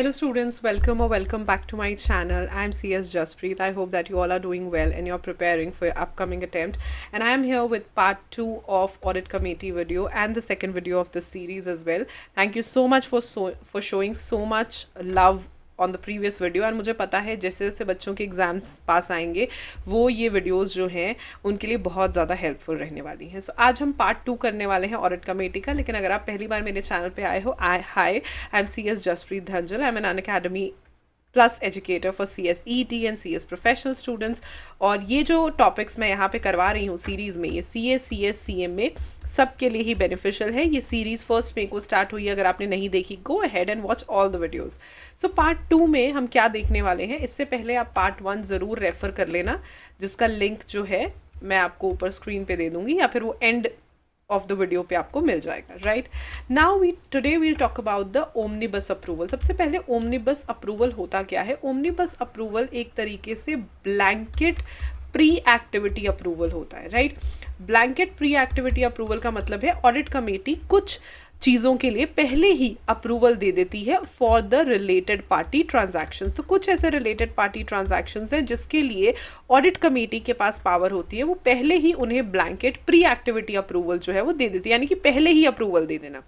Hello students, welcome or welcome back to my channel. I'm CS Jaspreet. I hope that you all are doing well and you're preparing for your upcoming attempt. And I am here with part 2 of audit committee video and the second video of this series as well. Thank you so much for showing so much love on the previous video और मुझे पता है जैसे जैसे बच्चों के exams पास आएंगे वो ये वीडियोस जो हैं उनके लिए बहुत ज़्यादा हेल्पफुल रहने वाली हैं। सो आज हम पार्ट 2 करने वाले हैं ऑडिट कमेटी का। लेकिन अगर आप पहली बार मेरे चैनल पे आए हो, I am CS Jaspreet Dhanjal. I am an Unacademy plus educator for CSET and CS professional students. और ये जो टॉपिक्स मैं यहाँ पे करवा रही हूँ सीरीज़ में, ये CS CS CM में सबके लिए ही बेनिफिशियल है। ये सीरीज़ 1 मई को स्टार्ट हुई है। अगर आपने नहीं देखी, गो ahead and watch all the videos. So part 2 में हम क्या देखने वाले हैं, इससे पहले आप पार्ट 1 ज़रूर रेफ़र कर लेना, जिसका लिंक जो है मैं आपको ऊपर स्क्रीन पे दे दूँगी या फिर वो एंड ऑफ द वीडियो पे आपको मिल जाएगा। Right now today we'll talk about the omnibus approval. सबसे पहले ओमनीबस अप्रूवल होता क्या है। ओमनीबस अप्रूवल एक तरीके से ब्लैंकेट प्री एक्टिविटी अप्रूवल होता है। Right blanket pre activity approval का मतलब है ऑडिट कमेटी कुछ चीज़ों के लिए पहले ही अप्रूवल दे देती है for the related party transactions. तो कुछ ऐसे रिलेटेड पार्टी ट्रांजैक्शंस हैं जिसके लिए ऑडिट कमेटी के पास पावर होती है, वो पहले ही उन्हें ब्लैंकेट प्री एक्टिविटी अप्रूवल जो है वो दे देती है, यानी कि पहले ही अप्रूवल दे देना।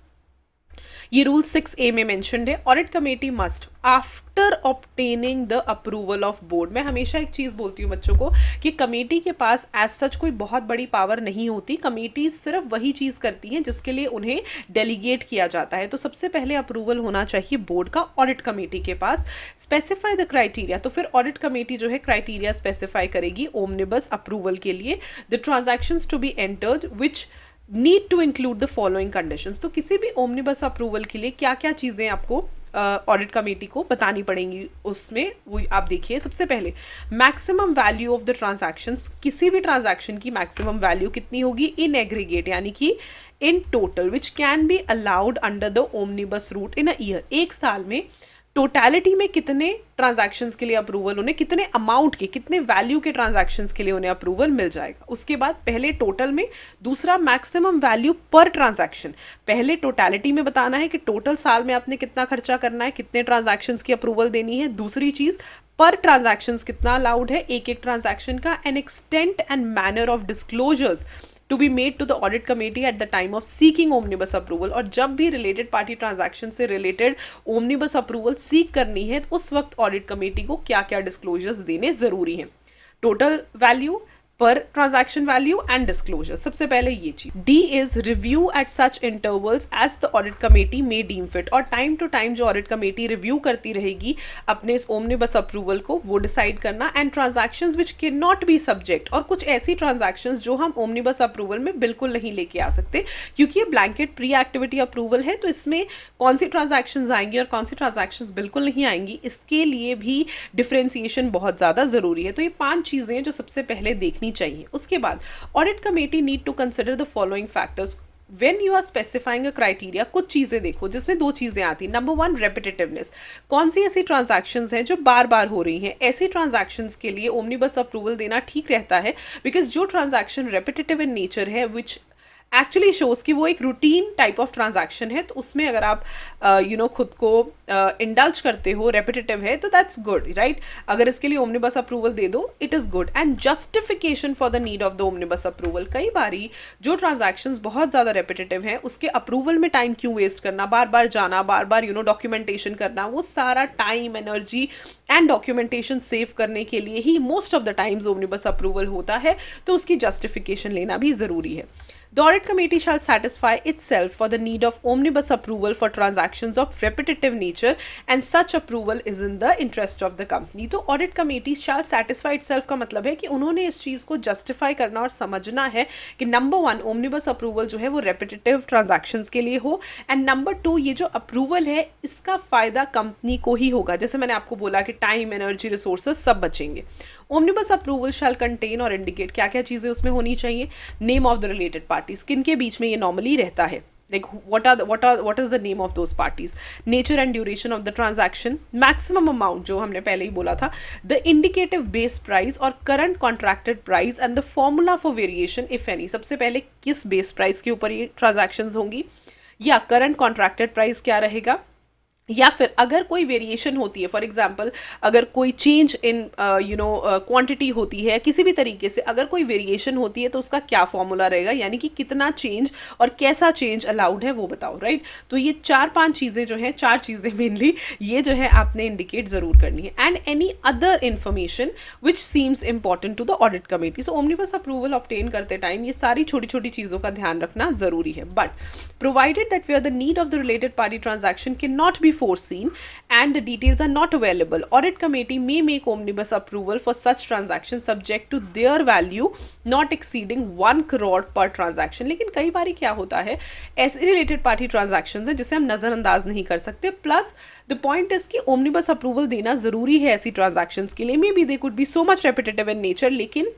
ये रूल 6A में मेंशन्ड है। Audit committee must after obtaining the approval of board. मैं हमेशा एक चीज़ बोलती हूँ बच्चों को कि कमेटी के पास एज सच कोई बहुत बड़ी पावर नहीं होती। कमेटी सिर्फ वही चीज़ करती हैं जिसके लिए उन्हें डेलीगेट किया जाता है। तो सबसे पहले अप्रूवल होना चाहिए बोर्ड का ऑडिट कमेटी के पास। स्पेसिफाई द क्राइटेरिया, तो फिर ऑडिट कमेटी जो है क्राइटेरिया स्पेसिफाई करेगी ओमनिबस अप्रूवल के लिए। The transactions to be entered which need to include the following conditions. तो किसी भी ओमनिबस अप्रूवल के लिए क्या क्या चीज़ें आपको ऑडिट कमेटी को बतानी पड़ेंगी, उसमें वो आप देखिए। सबसे पहले maximum value of the transactions. किसी भी ट्रांजैक्शन की मैक्सिमम वैल्यू कितनी होगी इन एग्रीगेट, यानी कि in total, which can be allowed under the omnibus route in a year. एक साल में टोटलिटी में कितने ट्रांजैक्शंस के लिए अप्रूवल, उन्हें कितने अमाउंट के, कितने वैल्यू के ट्रांजैक्शंस के लिए उन्हें अप्रूवल मिल जाएगा। उसके बाद पहले टोटल में, दूसरा मैक्सिमम वैल्यू पर ट्रांजैक्शन। पहले टोटलिटी में बताना है कि टोटल साल में आपने कितना खर्चा करना है, कितने ट्रांजैक्शंस की अप्रूवल देनी है। दूसरी चीज़ पर ट्रांजैक्शंस कितना अलाउड है एक एक ट्रांजैक्शन का। And extent and manner of disclosures to be made to the audit committee at the time of seeking omnibus approval। और जब भी related party transaction से related omnibus approval seek करनी है तो उस वक्त audit committee को क्या क्या disclosures देने ज़रूरी हैं। total value, पर ट्रांजैक्शन वैल्यू एंड डिस्क्लोजर। सबसे पहले ये चीज। The is review at such intervals as the audit committee may deem fit. और टाइम टू टाइम जो ऑडिट कमेटी रिव्यू करती रहेगी अपने इस ओमनिबस अप्रूवल को, वो डिसाइड करना। And transactions which can not be subject, और कुछ ऐसी ट्रांजैक्शंस जो हम ओमनिबस अप्रूवल में बिल्कुल नहीं लेके आ सकते, क्योंकि ये ब्लैंकेट प्री एक्टिविटी अप्रूवल है। तो इसमें कौन सी ट्रांजैक्शंस आएंगी और कौन सी ट्रांजैक्शंस बिल्कुल नहीं आएंगी, इसके लिए भी डिफ्रेंसिएशन बहुत ज़्यादा ज़रूरी है। तो ये 5 चीज़ें हैं जो सबसे पहले देखनी चाहिए। उसके बाद audit committee need to consider the following factors when you are specifying a criteria. कुछ चीज़ें देखो जिसमें 2 चीज़ें आती। Number 1, repetitiveness. कौन सी ऐसी ट्रांजैक्शंस हैं जो बार बार हो रही हैं। ऐसी ट्रांजैक्शंस के लिए ओमनिबस अप्रूवल देना ठीक रहता है, बिकॉज जो ट्रांजैक्शन रेपिटेटिव इन नेचर है, विच एक्चुअली शोज कि वो एक रूटीन टाइप ऑफ ट्रांजैक्शन है, तो उसमें अगर आप खुद को इंडल्ज करते हो, रेपिटेटिव है, तो दैट्स गुड। राइट अगर इसके लिए ओमनिबस अप्रूवल दे दो, it is good. And justification for the need of the omnibus approval. कई बारी जो ट्रांजैक्शंस बहुत ज़्यादा रेपिटेटिव हैं उसके अप्रूवल में टाइम क्यों वेस्ट करना, बार बार जाना, बार बार डॉक्यूमेंटेशन करना, वो सारा time, energy and documentation save करने के लिए ही most of the times omnibus approval होता है, तो उसकी जस्टिफिकेशन लेना भी ज़रूरी है। The audit committee shall satisfy itself for the need of omnibus approval for transactions of repetitive nature and such approval is in the interest of the company। तो audit committee shall satisfy itself का मतलब है कि उन्होंने इस चीज़ को justify करना और समझना है कि नंबर 1 omnibus approval जो है वो repetitive transactions के लिए हो, एंड नंबर 2 ये जो अप्रूवल है इसका फ़ायदा कंपनी को ही होगा। जैसे मैंने आपको बोला कि टाइम, एनर्जी, रिसोर्सेज सब बचेंगे। ओमनिबस अप्रूवल शैल कंटेन और इंडिकेट, क्या क्या चीज़ें उसमें होनी चाहिए। Name of the related parties, किन के बीच में ये नॉर्मली रहता है, like what is the name of those parties, nature and duration of the transaction, maximum amount जो हमने पहले ही बोला था, the indicative base price और current contracted price and the formula for variation if any। सबसे पहले किस बेस प्राइस के ऊपर ये ट्रांजैक्शंस होंगी, या करंट कॉन्ट्रैक्टेड प्राइस क्या रहेगा, या फिर अगर कोई वेरिएशन होती है, फॉर एग्जांपल अगर कोई चेंज इन क्वांटिटी होती है किसी भी तरीके से, अगर कोई वेरिएशन होती है तो उसका क्या फॉर्मूला रहेगा, यानी कि कितना चेंज और कैसा चेंज अलाउड है वो बताओ, राइट। तो ये 4-5 चीज़ें जो हैं, 4 चीज़ें मेनली ये जो है आपने इंडिकेट ज़रूर करनी है। And any other information which seems important to the audit committee. So omnibus approval obtain करते टाइम ये सारी छोटी छोटी चीज़ों का ध्यान रखना ज़रूरी है। But provided that where the need of the related party transaction can not be foreseen and the details are not available, audit committee may make omnibus approval for such transactions subject to their value not exceeding 1 crore per transaction। लेकिन कई बारी क्या होता है, ऐसे related party transactions हैं जिसे हम नज़रअंदाज नहीं कर सकते। प्लस द पॉइंट इज कि ओमनिबस अप्रूवल देना ज़रूरी है ऐसी ट्रांजैक्शंस के लिए। May be they could be so much repetitive in nature, लेकिन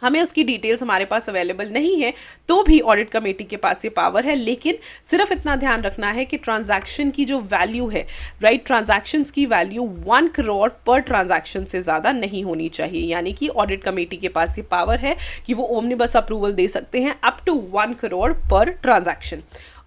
हमें उसकी डिटेल्स हमारे पास अवेलेबल नहीं है, तो भी ऑडिट कमेटी के पास ये पावर है। लेकिन सिर्फ इतना ध्यान रखना है कि ट्रांजैक्शन की जो वैल्यू है, राइट, ट्रांजैक्शंस की वैल्यू 1 करोड़ पर ट्रांजैक्शन से ज़्यादा नहीं होनी चाहिए। यानी कि ऑडिट कमेटी के पास ये पावर है कि वो ओमनिबस अप्रूवल दे सकते हैं अप टू 1 करोड़ पर transaction.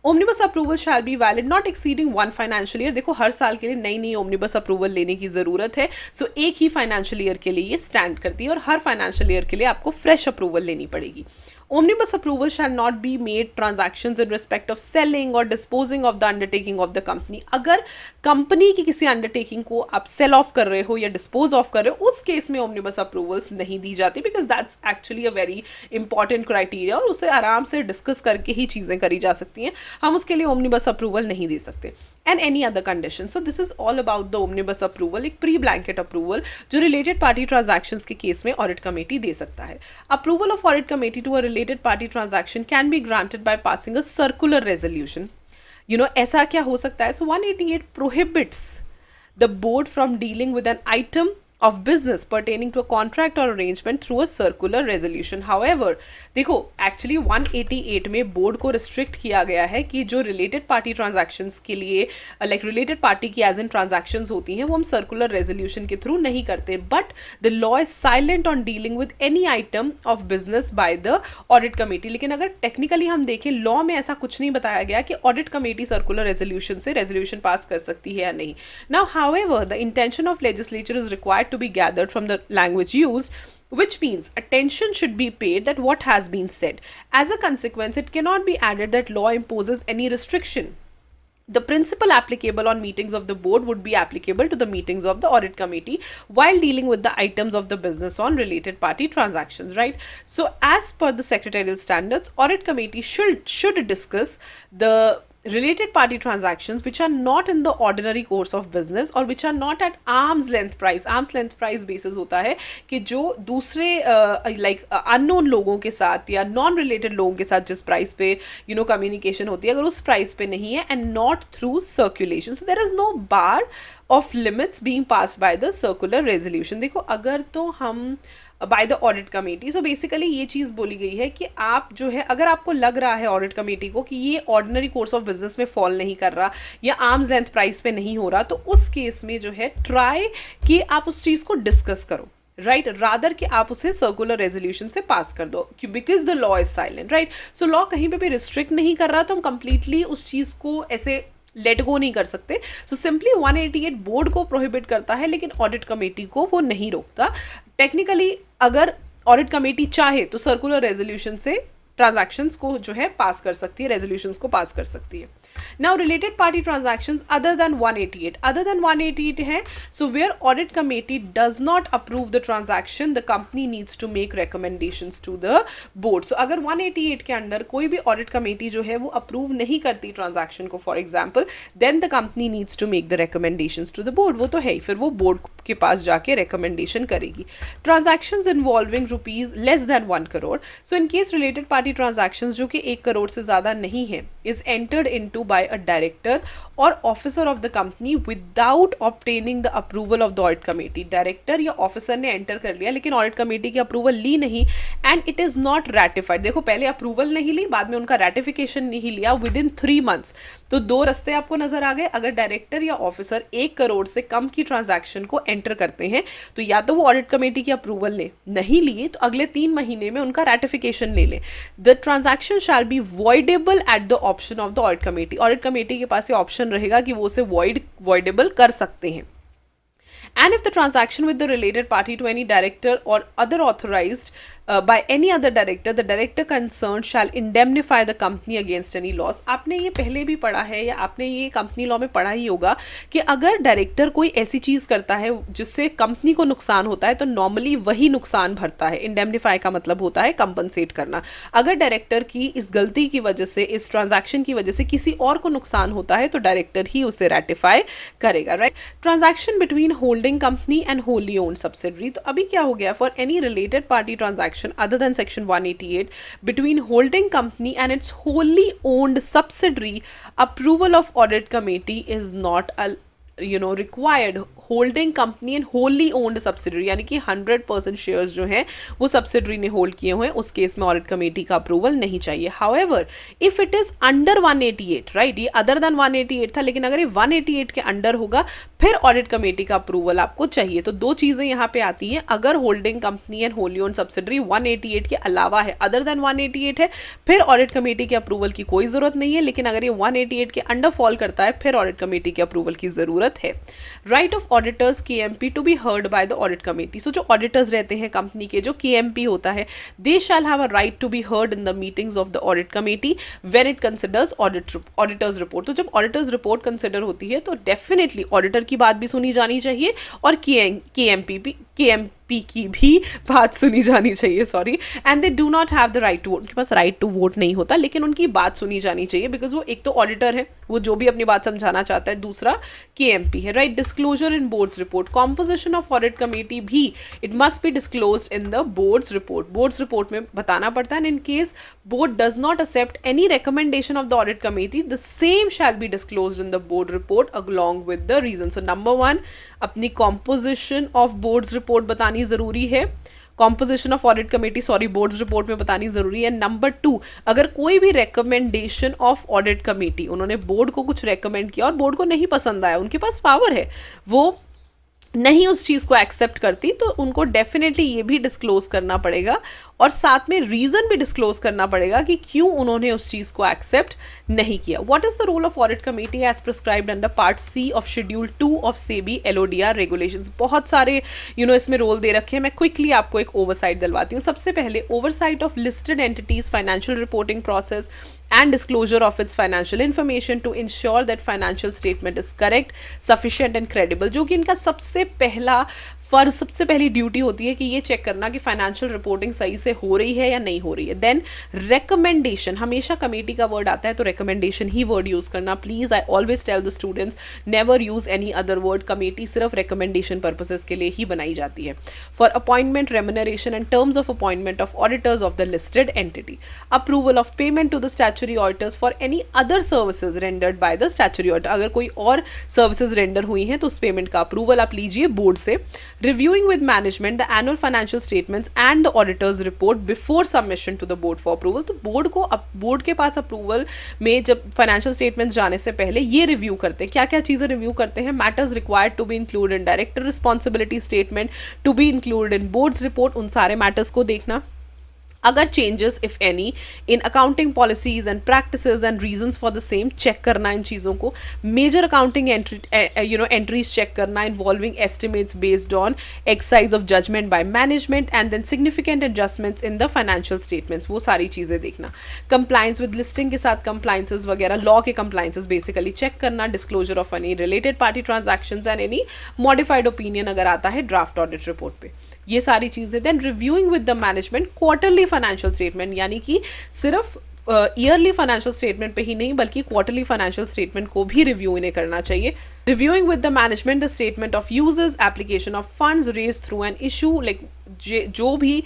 Omnibus approval shall be valid not exceeding 1 financial year. देखो हर साल के लिए नई नई ओमनिबस अप्रूवल लेने की ज़रूरत है। सो एक ही फाइनेंशियल ईयर के लिए ये स्टैंड करती है और हर फाइनेंशियल ईयर के लिए आपको फ्रेश अप्रूवल लेनी पड़ेगी। Omnibus approval shall not be made transactions in respect of selling or disposing of the undertaking of the company। अगर कंपनी की किसी अंडरटेकिंग को आप सेल ऑफ कर रहे हो या डिस्पोज ऑफ कर रहे हो, उस केस में ओमनिबस अप्रूवल्स नहीं दी जाती, because that's actually a very important criteria और उसे आराम से डिस्कस करके ही चीज़ें करी जा सकती हैं। हम उसके लिए ओमनिबस अप्रूवल नहीं दे सकते। And any other condition. So this is all about the omnibus approval, एक प्री ब्लैंकेट अप्रूवल जो रिलेटेड पार्टी ट्रांजैक्शंस के केस में ऑडिट कमेटी दे सकता है। Approval of audit committee to a related party transaction can be granted by passing a circular resolution. ऐसा क्या हो सकता है? So 188 prohibits the board from dealing with an item of business pertaining to a contract or arrangement through a circular resolution। however देखो actually 188 में board को restrict किया गया है कि जो रिलेटेड पार्टी ट्रांजैक्शंस के लिए लाइक रिलेटेड पार्टी की एज इन ट्रांजैक्शंस होती हैं वो हम सर्कुलर रेजोल्यूशन के थ्रू नहीं करते। But the law is silent on dealing with any item of business by the audit committee. लेकिन अगर टेक्निकली हम देखें, लॉ में ऐसा कुछ नहीं बताया गया कि ऑडिट कमेटी सर्कुलर रेजोल्यूशन से रेजोल्यूशन पास कर सकती है या नहीं। Now however the intention of legislature is required to be gathered from the language used, which means attention should be paid that what has been said. As a consequence, it cannot be added that law imposes any restriction. The principle applicable on meetings of the board would be applicable to the meetings of the audit committee while dealing with the items of the business on related party transactions, right? So as per the secretarial standards, audit committee should discuss the related party transactions which are not in the ordinary course of business or which are not at arm's length price basis होता है कि जो दूसरे like unknown लोगों के साथ या non related लोगों के साथ जिस प्राइस पे कम्युनिकेशन होती है, अगर उस प्राइस पे नहीं है, and not through circulation. So there is no bar of limits being passed by the circular resolution. देखो अगर तो हम by the audit committee, so basically ये चीज़ बोली गई है कि आप जो है, अगर आपको लग रहा है ऑडिट कमेटी को कि ये ऑर्डिनरी कोर्स ऑफ बिजनेस में फॉल नहीं कर रहा या आर्म्स लेंथ प्राइस पे नहीं हो रहा, तो उस केस में जो है ट्राई कि आप उस चीज़ को डिस्कस करो, राइट, रादर कि आप उसे सर्कुलर रेजोल्यूशन से पास कर दो, because the law is silent, right. So law कहीं पे भी रिस्ट्रिक्ट नहीं कर रहा, तो हम कंप्लीटली उस चीज़ को ऐसे लेट गो नहीं कर सकते। सो सिंपली 188 बोर्ड को प्रोहिबिट करता है, लेकिन ऑडिट कमेटी को वो नहीं रोकता। टेक्निकली अगर ऑडिट कमेटी चाहे तो सर्कुलर रेजोल्यूशन से ट्रांजैक्शंस को जो है पास कर सकती है, रेजोल्यूशंस को पास कर सकती है। Now related party transactions other than 188 है, so where audit committee does not approve the transaction the company needs to make recommendations to the board. So अगर 188 के अंडर कोई भी ऑडिट कमेटी जो है वो अप्रूव नहीं करती ट्रांजैक्शन को, for example, then the company needs to make the recommendations to the board. वो तो है ही, फिर वो बोर्ड के पास जाके रिकमेंडेशन करेगी। Transactions involving rupees less than 1 crore, so in case related party transactions जो कि 1 करोड़ से ज़्यादा नहीं है, is entered into by a director और officer of the company without obtaining the approval of the audit committee. Director या officer ने enter कर लिया लेकिन ऑडिट कमेटी की अप्रूवल ली नहीं, and it is not ratified. देखो पहले अप्रूवल नहीं ली, बाद में उनका रैटिफिकेशन नहीं लिया विद इन 3 months। तो 2 रास्ते आपको नजर आ गए। अगर डायरेक्टर या ऑफिसर 1 करोड़ से कम की ट्रांजैक्शन को एंटर करते हैं तो या तो वो ऑडिट कमेटी की अप्रूवल ले, नहीं लिए तो अगले 3 महीने में उनका रैटिफिकेशन ले लें. The transaction shall be voidable at the option of the audit committee. Audit committee के पास ये ऑप्शन रहेगा कि वो उसे वॉइडेबल कर सकते हैं. And if the transaction with the related party to any director or other authorized by any other director, the director concerned shall indemnify the company against any loss. आपने ये पहले भी पढ़ा है या आपने ये कंपनी लॉ में पढ़ा ही होगा कि अगर डायरेक्टर कोई ऐसी चीज़ करता है जिससे कंपनी को नुकसान होता है तो नॉर्मली वही नुकसान भरता है. इंडेमनीफाई का मतलब होता है कंपनसेट करना. अगर डायरेक्टर की इस गलती की वजह से, इस ट्रांजैक्शन की वजह से किसी और को नुकसान होता है तो डायरेक्टर ही उसे रेटिफाई करेगा. Right. Transaction between holding company and wholly owned subsidiary. तो अभी क्या हो गया, for any related party transaction other than section 188 between holding company and its wholly owned subsidiary, approval of audit committee is not required. Holding company and wholly owned subsidiary यानी कि 100% shares जो हैं वो सब्सिडरी ने hold किए हुए हैं, उस केस में ऑडिट कमेटी का अप्रूवल नहीं चाहिए. However if it is under 188, right, ये अदर देन 188 था, लेकिन अगर ये 188 के अंडर होगा फिर ऑडिट कमेटी का अप्रूवल आपको चाहिए. तो दो चीज़ें यहाँ पे आती हैं. अगर holding company and wholly owned subsidiary 188 के अलावा है, अदर देन 188 है, फिर ऑडिट कमेटी के अप्रूवल की कोई ज़रूरत नहीं है. लेकिन अगर ये 188 के अंडर फॉल करता है फिर ऑडिट कमेटी के अप्रूवल की ज़रूरत है. Right of auditors KMP to be heard by the audit committee. So जो ऑडिटर्स रहते हैं कंपनी के, जो KMP होता है, they shall have a right to be heard in the meetings of the audit committee when it considers auditors report. तो जब auditors report consider होती है तो डेफिनेटली ऑडिटर की बात भी सुनी जानी चाहिए और KMP की भी बात सुनी जानी चाहिए. Sorry. And they do not have the right to vote. उनके पास राइट टू वोट नहीं होता, लेकिन उनकी बात सुनी जानी चाहिए बिकॉज वो एक तो ऑडिटर है, वो जो भी अपनी बात समझाना चाहता है, दूसरा KMP है. Right. Disclosure in board's report. Composition of audit committee भी it must be disclosed in the board's report. Board's report में बताना पड़ता है. In case board does not accept any recommendation of the audit committee, the same shall be disclosed in the board report along with the reason. So number 1, अपनी composition of board's report बतानी ज़रूरी है. Composition of audit committee board's report में बतानी ज़रूरी है. Number 2, अगर कोई भी रिकमेंडेशन ऑफ ऑडिट कमेटी, उन्होंने बोर्ड को कुछ रेकमेंड किया और बोर्ड को नहीं पसंद आया, उनके पास पावर है, वो नहीं उस चीज़ को एक्सेप्ट करती, तो उनको डेफिनेटली ये भी डिस्क्लोज करना पड़ेगा और साथ में रीज़न भी डिस्क्लोज करना पड़ेगा कि क्यों उन्होंने उस चीज़ को एक्सेप्ट नहीं किया. What is the role of audit committee as prescribed under part C of schedule 2 of SEBI LODR regulations. बहुत सारे इसमें रोल दे रखे हैं. मैं क्विकली आपको एक ओवरसाइट दिलवाती हूँ. सबसे पहले, oversight of listed entities financial reporting process and disclosure of its financial information to ensure that financial statement is correct, sufficient and credible. जो कि इनका सबसे पहला फर्ज, सबसे पहली ड्यूटी होती है कि ये चेक करना कि फाइनेंशियल रिपोर्टिंग सही से हो रही है या नहीं हो रही है. देन रिकमेंडेशन, हमेशा कमेटी का वर्ड आता है तो रिकमेंडेशन ही वर्ड यूज़ करना. Please, I always tell the students, never use any other word. Committee सिर्फ रिकमेंडेशन पर्पसेस के लिए ही बनाई जाती है. For appointment, remuneration and terms of appointment of auditors of the listed entity. Approval of payment to the statutory auditors for any other services rendered by the statutory auditor. अगर कोई और services render हुई हैं तो उस payment का approval आप लीजिए बोर्ड से. Reviewing with management the annual financial statements and the auditor's report before submission to the board for approval. तो बोर्ड के पास अप्रूवल में जब फाइनेंशियल स्टेटमेंट्स जाने से पहले ये रिव्यू करते हैं. क्या क्या चीज़ें रिव्यू करते हैं? Matters required to be included in director responsibility statement to be included in board's report. उन सारे मैटर्स को देखना. अगर changes if any in accounting policies and practices and reasons for the same check करना इन चीज़ों को. मेजर अकाउंटिंग एंट्रीज चेक करना involving estimates based on exercise of judgment by management and then significant adjustments in the financial statements. वो सारी चीज़ें देखना. Compliance with listing के साथ कंप्लाइंसेस वगैरह, लॉ के कंप्लाइंसेस बेसिकली चेक करना. Disclosure of any related party transactions and any modified opinion अगर आता है ड्राफ्ट ऑडिट रिपोर्ट पे, ये सारी चीज़ें. Then reviewing with the management quarterly financial statement, यानी कि सिर्फ ईयरली फाइनेंशियल स्टेटमेंट पे ही नहीं बल्कि क्वार्टरली फाइनेंशियल स्टेटमेंट को भी रिव्यू इन्हें करना चाहिए. Reviewing with the management the statement of users, application of funds raise through an issue, like जो भी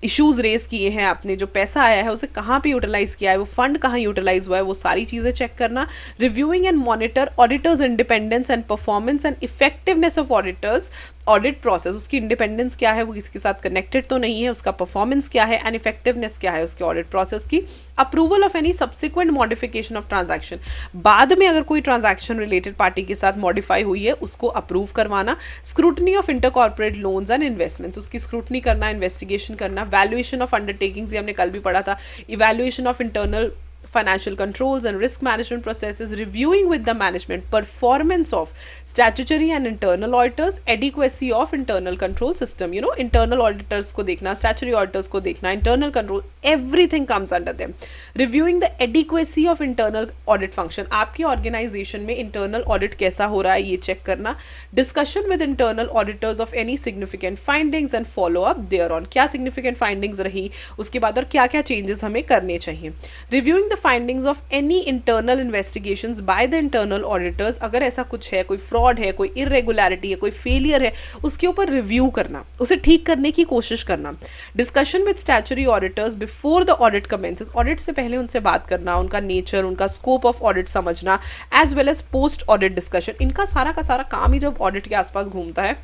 इश्यूज़ रेज किए हैं आपने, जो पैसा आया है उसे कहाँ पे यूटिलाइज़ किया है, वो फंड कहाँ यूटिलाइज हुआ है, वो सारी चीज़ें चेक करना. Reviewing and monitor auditors independence and performance and effectiveness of auditors audit process, उसकी इंडिपेंडेंस क्या है, वो किसके साथ कनेक्टेड तो नहीं है, उसका परफॉर्मेंस क्या है, एंड इफेक्टिवनेस क्या है उसके ऑडिट प्रोसेस की, approval of any subsequent modification of transaction, बाद में अगर कोई ट्रांजैक्शन रिलेटेड पार्टी के साथ मॉडिफाई हुई है उसको अप्रूव करवाना, scrutiny of inter corporate loans and investments, उसकी स्क्रूटनी करना, इन्वेस्टिगेशन करना, वैल्यूएशन ऑफ अंडरटेकिंग्स, ये हमने कल भी पढ़ा था, evaluation of internal financial controls and risk management processes, reviewing with the management performance of statutory and internal auditors, adequacy of internal control system, you know, internal auditors को देखना, statutory auditors को देखना, internal control, everything comes under them. Reviewing the adequacy of internal audit function, आपकी organization में internal audit कैसा हो रहा है ये check करना, discussion with internal auditors of any significant findings and follow up thereon, क्या significant findings रही उसके बाद और क्या क्या changes हमें करने चाहिए, reviewing the findings of any internal investigations by the internal auditors, अगर ऐसा कुछ है, कोई फ्रॉड है, कोई इरेगुलरिटी है, कोई फेलियर है, उसके ऊपर रिव्यू करना, उसे ठीक करने की कोशिश करना, discussion with statutory auditors before the audit commences, audit से पहले उनसे बात करना, उनका नेचर, उनका स्कोप ऑफ ऑडिट समझना, as well as post audit discussion, इनका सारा का सारा काम ही जब ऑडिट के आसपास घूमता है,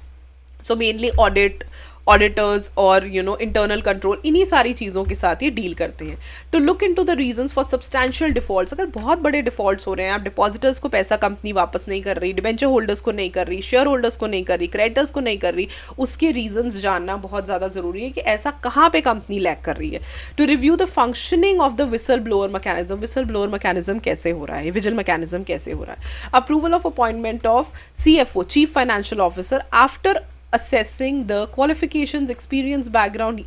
सो मेनली ऑडिटर्स और इंटरनल कंट्रोल, इन्हीं सारी चीज़ों के साथ ये डील करते हैं. To look into the reasons for substantial defaults, अगर बहुत बड़े डिफॉल्ट्स हो रहे हैं, आप डिपॉजिटर्स को पैसा कंपनी वापस नहीं कर रही, डिबेंचर होल्डर्स को नहीं कर रही, शेयर होल्डर्स को नहीं कर रही, क्रेडिटर्स को नहीं कर रही, उसके रीजंस जानना बहुत ज़्यादा ज़रूरी है कि ऐसा कहाँ पे कंपनी लैक कर रही है. To review the functioning of the whistle blower mechanism, whistle blower mechanism कैसे हो रहा है, विजिल मैकेनिज्म कैसे हो रहा है. Approval of appointment of CFO, chief financial officer, after assessing the qualifications, experience, background,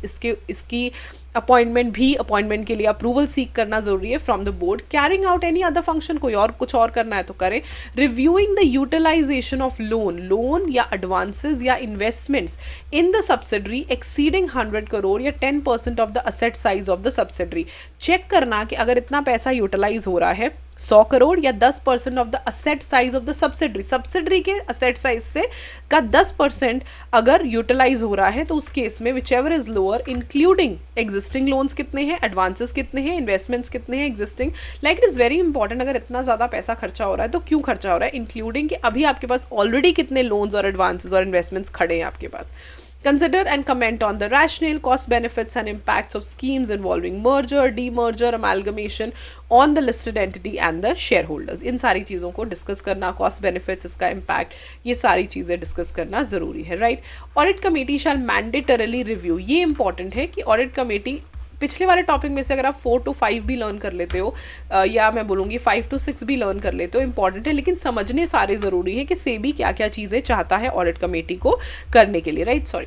इसकी अपॉइंटमेंट के लिए अप्रूवल सीख करना जरूरी है from the board. Carrying out any other function, कोई और कुछ और करना है तो करें. Reviewing the utilisation of loan या एडवांसेस या investments in the subsidiary exceeding 100 crore या 10% of the asset size of the subsidiary. Check करना कि अगर इतना पैसा यूटिलाइज हो रहा है 100 करोड़ या 10% of the asset size of the subsidiary के असेट साइज से का 10% अगर यूटिलाइज हो रहा है तो उस केस में which ever is lower, including existing loans कितने हैं, एडवांसेस कितने हैं, इन्वेस्टमेंट्स कितने हैं existing, like it is very important. अगर इतना ज़्यादा पैसा खर्चा हो रहा है तो क्यों खर्चा हो रहा है, इंक्लूडिंग कि अभी आपके पास ऑलरेडी कितने लोन्स और एडवांसेस और इन्वेस्टमेंट्स खड़े हैं आपके पास. Consider and comment on the rationale, cost benefits and impacts of schemes involving merger, demerger, amalgamation on the listed entity and the shareholders. इन सारी चीज़ों को डिस्कस करना, cost benefits, इसका impact, ये सारी चीज़ें डिस्कस करना ज़रूरी है, right. Audit committee shall mandatorily review, ये इंपॉर्टेंट है कि ऑडिट कमेटी पिछले वाले टॉपिक में से अगर आप 4 to 5 भी लर्न कर लेते हो या मैं बोलूँगी 5 to 6 भी लर्न कर लेते हो, इंपॉर्टेंट है, लेकिन समझने सारे ज़रूरी है कि सेबी क्या क्या चीज़ें चाहता है ऑडिट कमेटी को करने के लिए, राइट. सॉरी.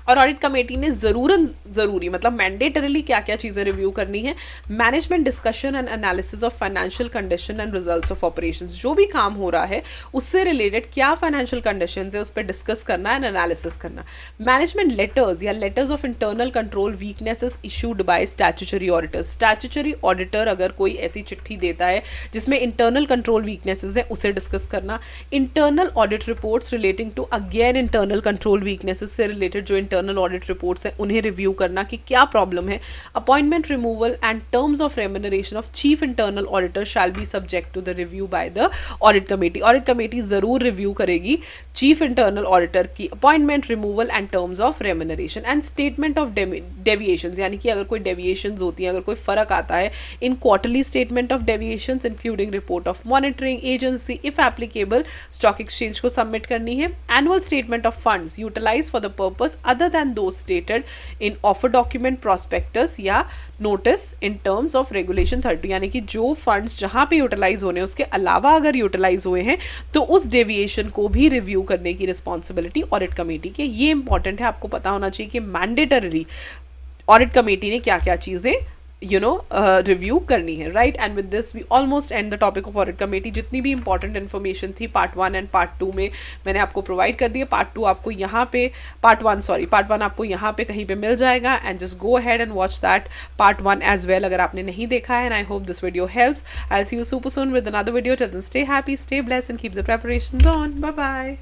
और ऑडिट कमेटी ने ज़रूरी मतलब मैंडेटरीली क्या क्या चीज़ें रिव्यू करनी है. Management discussion and analysis of financial condition and results of operations, जो भी काम हो रहा है उससे रिलेटेड क्या फाइनेंशियल कंडीशंस है उस पर डिस्कस करना एंड एनालिसिस करना. मैनेजमेंट लेटर्स या letters of internal control weaknesses issued by statutory auditors, statutory auditor अगर कोई ऐसी चिट्ठी देता है जिसमें इंटरनल कंट्रोल वीकनेसेस है उसे डिस्कस करना. Internal audit reports relating to again internal control weaknesses से रिलेटेड जो इंटरनल ऑडिट रिपोर्ट्स हैं उन्हें रिव्यू करना कि क्या प्रॉब्लम है. Appointment removal and terms of remuneration of chief internal auditor shall be subject to the review by the audit committee. Audit committee जरूर review करेगी चीफ इंटरनल ऑडिटर की appointment, removal and terms of remuneration. And statement of deviations, यानी कि अगर कोई deviations होती हैं, अगर कोई फर्क आता है in quarterly statement of deviations including report of monitoring agency, if applicable stock exchange को सबमिट करनी है. Annual statement of funds utilise for the purpose other than those stated in offer document, prospectus या notice in terms of regulation 30, यानी कि जो funds जहां पे utilise होने उसके अलावा अगर यूटिलाइज हुए हैं तो उस डेविएशन को भी रिव्यू करने की रिस्पॉन्सिबिलिटी ऑडिट कमेटी की. ये इंपॉर्टेंट है, आपको पता होना चाहिए कि मैंडेटरी ऑडिट कमेटी ने क्या क्या चीज़ें रिव्यू करनी है, right. And with this we almost end the topic of audit committee. जितनी भी इंपॉर्टेंट इन्फॉर्मेशन थी पार्ट 1 एंड पार्ट 2 में मैंने आपको प्रोवाइड कर दी है. पार्ट 1 आपको यहाँ पे कहीं पे मिल जाएगा. And just go ahead and watch that part 1 as well अगर आपने नहीं देखा है. And I hope this video helps. I will see you super soon with another video. Till then stay happy, stay blessed and keep the preparations on. Bye bye.